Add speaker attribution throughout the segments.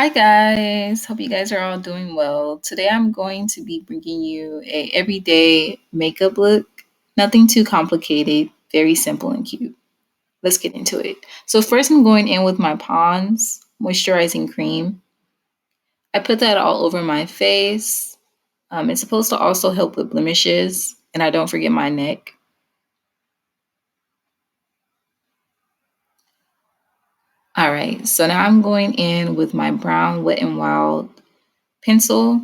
Speaker 1: Hi guys, hope you guys are all doing well. Today I'm going to be bringing you a everyday makeup look. Nothing too complicated, very simple and cute. Let's get into it. So first I'm going in with my Pond's moisturizing cream. I put that all over my face. It's supposed to also help with blemishes, and I don't forget my neck. All right, so now I'm going in with my brown Wet n Wild pencil.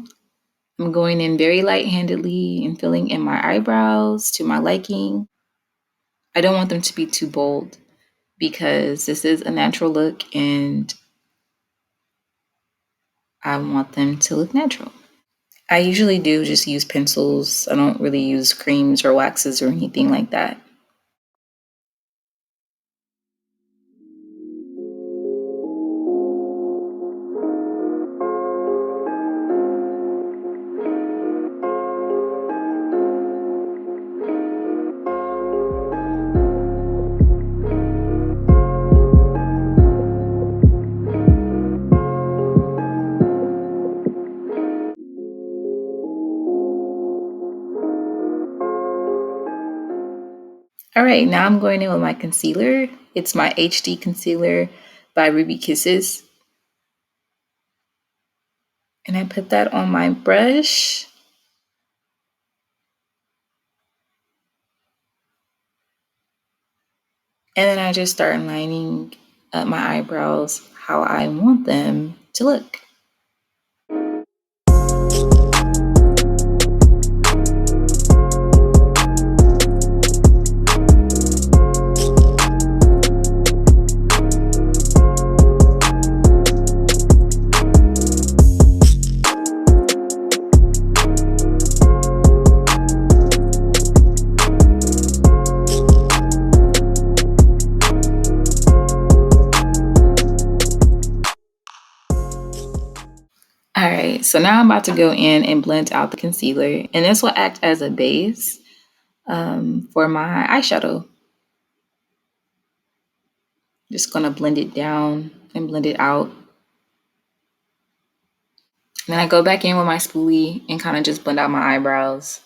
Speaker 1: I'm going in very light-handedly and filling in my eyebrows to my liking. I don't want them to be too bold because this is a natural look and I want them to look natural. I usually do just use pencils. I don't really use creams or waxes or anything like that. All right, now I'm going in with my concealer. It's my HD concealer by Ruby Kisses. And I put that on my brush. And then I just start lining up my eyebrows how I want them to look. All right, so now I'm about to go in and blend out the concealer, and this will act as a base for my eyeshadow. Just gonna blend it down and blend it out. And then I go back in with my spoolie and kind of just blend out my eyebrows.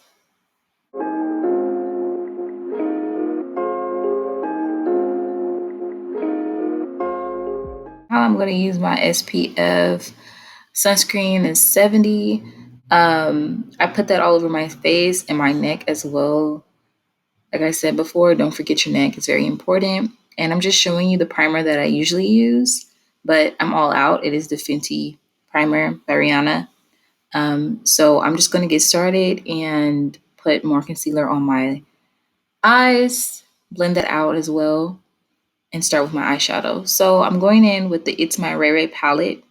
Speaker 1: Now I'm gonna use my SPF sunscreen is 70. I put that all over my face and my neck as well. Like I said before, don't forget your neck. It's very important. And I'm just showing you the primer that I usually use, but I'm all out. It is the Fenty primer by Rihanna. So I'm just going to get started and put more concealer on my eyes, blend that out as well, and start with my eyeshadow. So I'm going in with the It's My Ray Ray palette.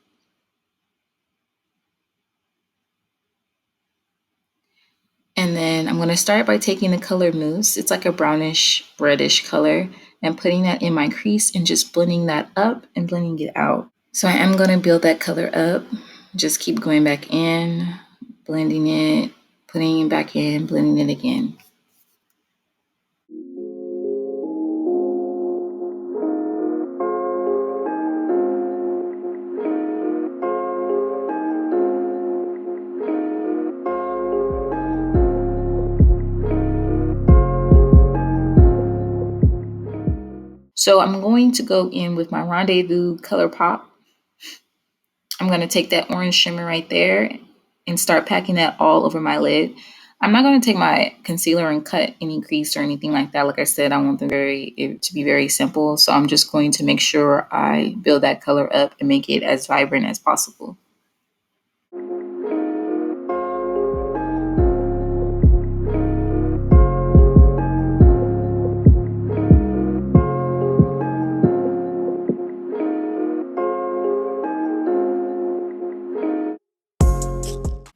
Speaker 1: And then I'm going to start by taking the color Mousse. It's like a brownish, reddish color, and putting that in my crease and just blending that up and blending it out. So I am going to build that color up. Just keep going back in, blending it, putting it back in, blending it again. So I'm going to go in with my Rendezvous Color Pop. I'm going to take that orange shimmer right there and start packing that all over my lid. I'm not going to take my concealer and cut any crease or anything like that. Like I said, I want it to be very simple. So I'm just going to make sure I build that color up and make it as vibrant as possible.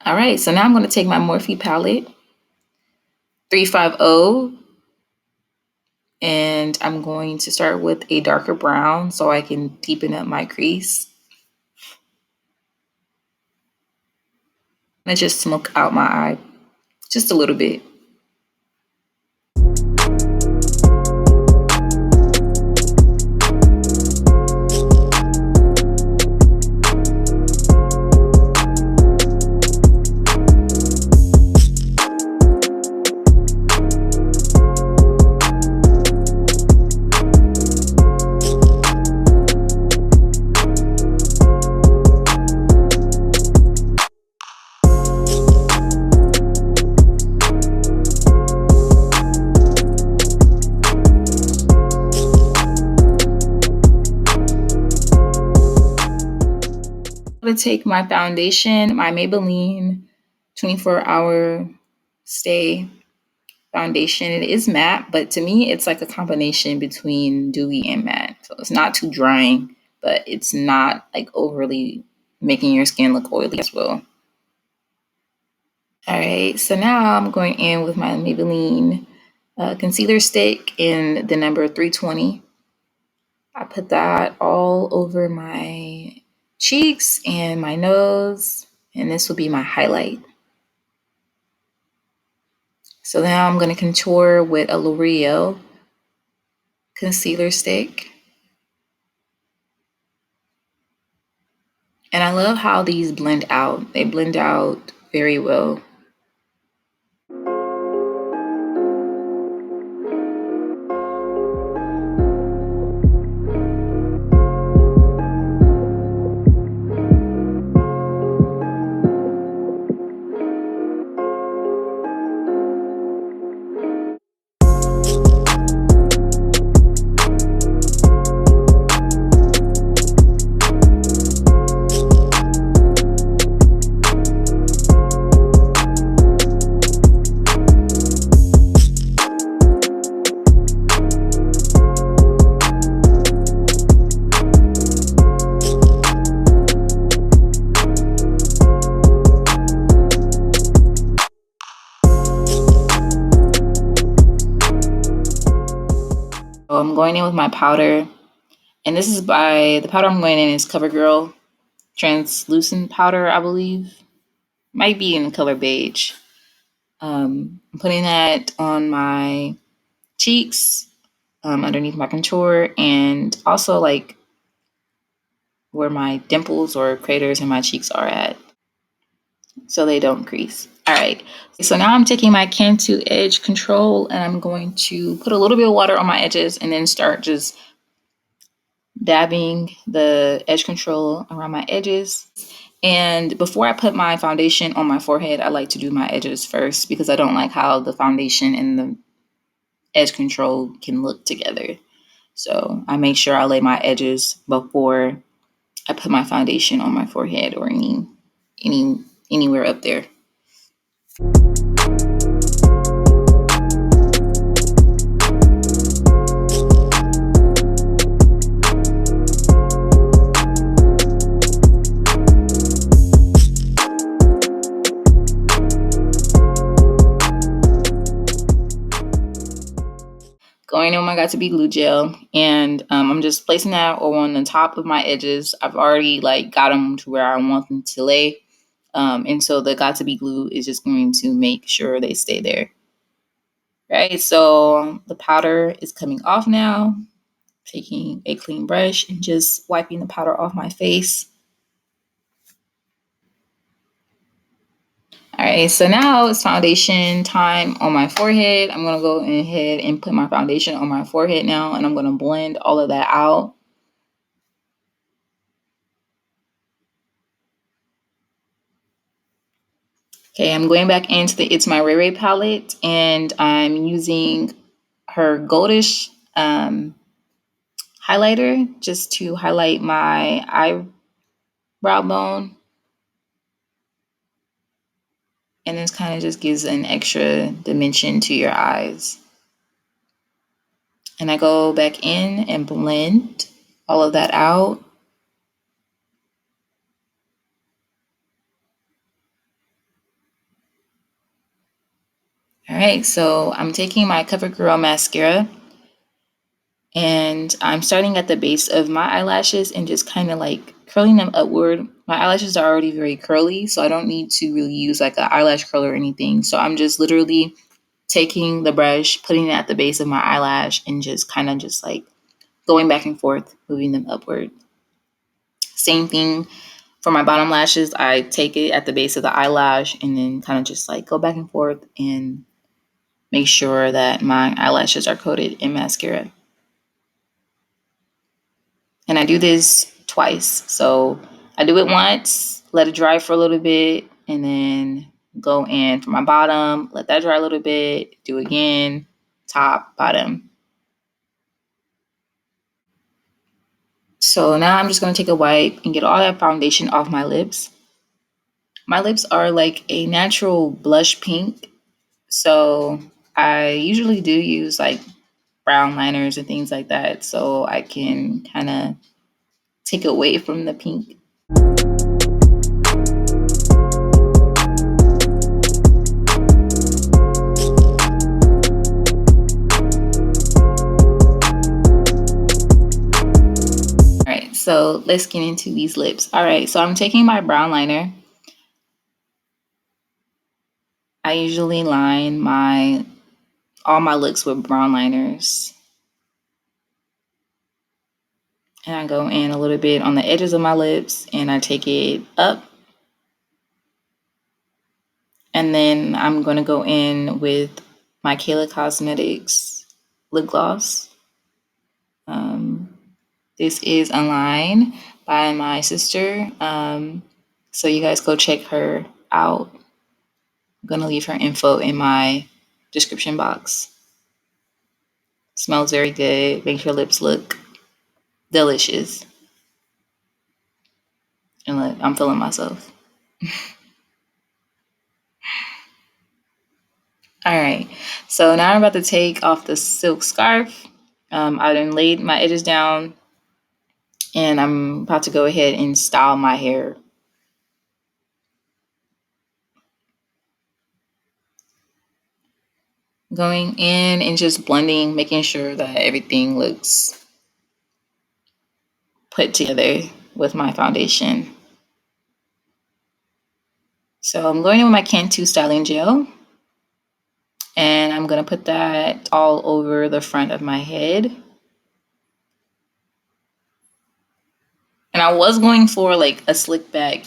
Speaker 1: All right, so now I'm going to take my Morphe palette, 350, and I'm going to start with a darker brown so I can deepen up my crease. And just smoke out my eye just a little bit. take my foundation, my Maybelline 24-hour stay foundation. It is matte, but to me, it's like a combination between dewy and matte. So it's not too drying, but it's not like overly making your skin look oily as well. All right, so now I'm going in with my Maybelline concealer stick in the number 320. I put that all over my cheeks and my nose, and this will be my highlight. So now I'm going to contour with a L'Oreal concealer stick. And I love how these blend out. They blend out very well. So I'm going in with my powder. And this is the powder I'm going in is CoverGirl translucent powder, I believe. Might be in the color beige. I'm putting that on my cheeks, underneath my contour, and also like where my dimples or craters in my cheeks are at, so they don't crease. All right, so now I'm taking my Cantu Edge Control and I'm going to put a little bit of water on my edges and then start just dabbing the edge control around my edges. And before I put my foundation on my forehead, I like to do my edges first because I don't like how the foundation and the edge control can look together. So I make sure I lay my edges before I put my foundation on my forehead or anywhere up there. Going in with my Got To Be glue gel, and I'm just placing that on the top of my edges. I've already got them to where I want them to lay, and so the Got To Be glue is just going to make sure they stay there. Right, so the powder is coming off now. Taking a clean brush and just wiping the powder off my face. All right, so now it's foundation time on my forehead. I'm going to go ahead and put my foundation on my forehead now, and I'm going to blend all of that out. Okay, I'm going back into the It's My Ray Ray palette, and I'm using her goldish highlighter just to highlight my eyebrow bone. And this kind of just gives an extra dimension to your eyes. And I go back in and blend all of that out. All right, so I'm taking my CoverGirl mascara and I'm starting at the base of my eyelashes and just kind of curling them upward. My eyelashes are already very curly, so I don't need to really use an eyelash curler or anything. So I'm just literally taking the brush, putting it at the base of my eyelash and just kind of just going back and forth, moving them upward. Same thing for my bottom lashes. I take it at the base of the eyelash and then kind of just go back and forth and make sure that my eyelashes are coated in mascara. And I do this twice. So I do it once, let it dry for a little bit, and then go in for my bottom, let that dry a little bit, do again, top, bottom. So now I'm just going to take a wipe and get all that foundation off my lips. My lips are like a natural blush pink. So I usually do use like brown liners and things like that so I can kind of take away from the pink. All right, so let's get into these lips. All right, so I'm taking my brown liner. I usually line all my looks with brown liners. And I go in a little bit on the edges of my lips and I take it up. And then I'm going to go in with my Kalah Cosmetics lip gloss. This is a line by my sister. So you guys go check her out. I'm going to leave her info in my description box. Smells very good. Makes your lips look delicious. And look, I'm feeling myself. All right. So now I'm about to take off the silk scarf. I then laid my edges down and I'm about to go ahead and style my hair. Going in and just blending, making sure that everything looks put together with my foundation. So I'm going in with my Cantu styling gel and I'm going to put that all over the front of my head. And I was going for like a slick back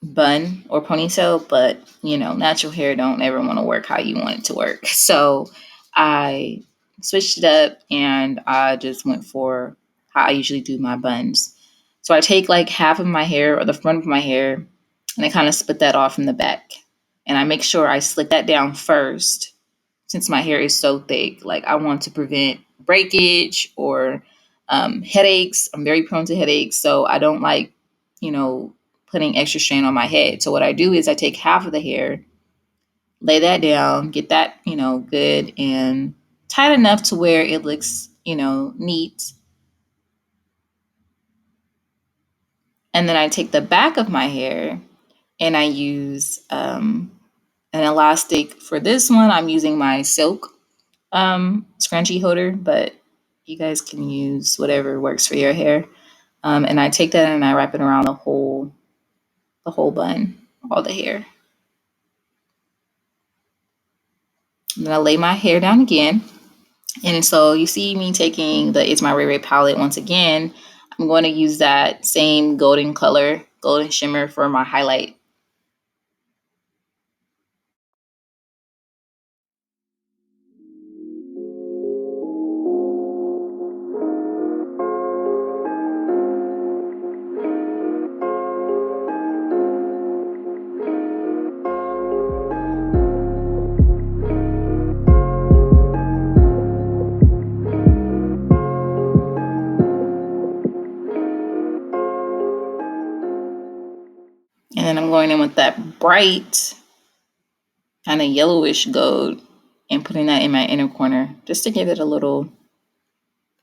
Speaker 1: bun or ponytail, but natural hair don't ever want to work how you want it to work. So I switched it up and I just went for how I usually do my buns. So I take like half of my hair or the front of my hair and I kind of split that off from the back. And I make sure I slick that down first since my hair is so thick. Like I want to prevent breakage or headaches. I'm very prone to headaches. So I don't like, putting extra strain on my head. So what I do is I take half of the hair, lay that down, get that, good and tight enough to where it looks, neat. And then I take the back of my hair and I use an elastic. For this one, I'm using my silk scrunchie holder, but you guys can use whatever works for your hair. And I take that and I wrap it around the whole bun, all the hair. And then I lay my hair down again. And so you see me taking the It's My Ray Ray palette once again. I'm going to use that same golden color, golden shimmer for my highlight. And then I'm going in with that bright kind of yellowish gold and putting that in my inner corner just to give it a little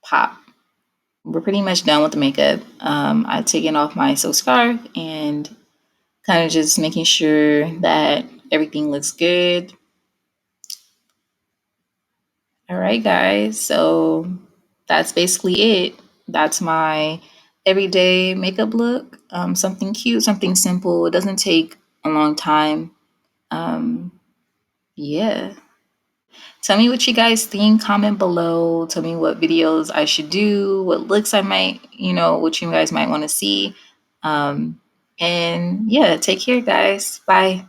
Speaker 1: pop. We're pretty much done with the makeup. I've taken off my silk scarf and kind of just making sure that everything looks good. All right, guys. So that's basically it. That's my everyday makeup look. Something cute, something simple. It doesn't take a long time. Yeah. Tell me what you guys think. Comment below. Tell me what videos I should do, what looks I might, what you guys might want to see. And yeah, take care, guys. Bye.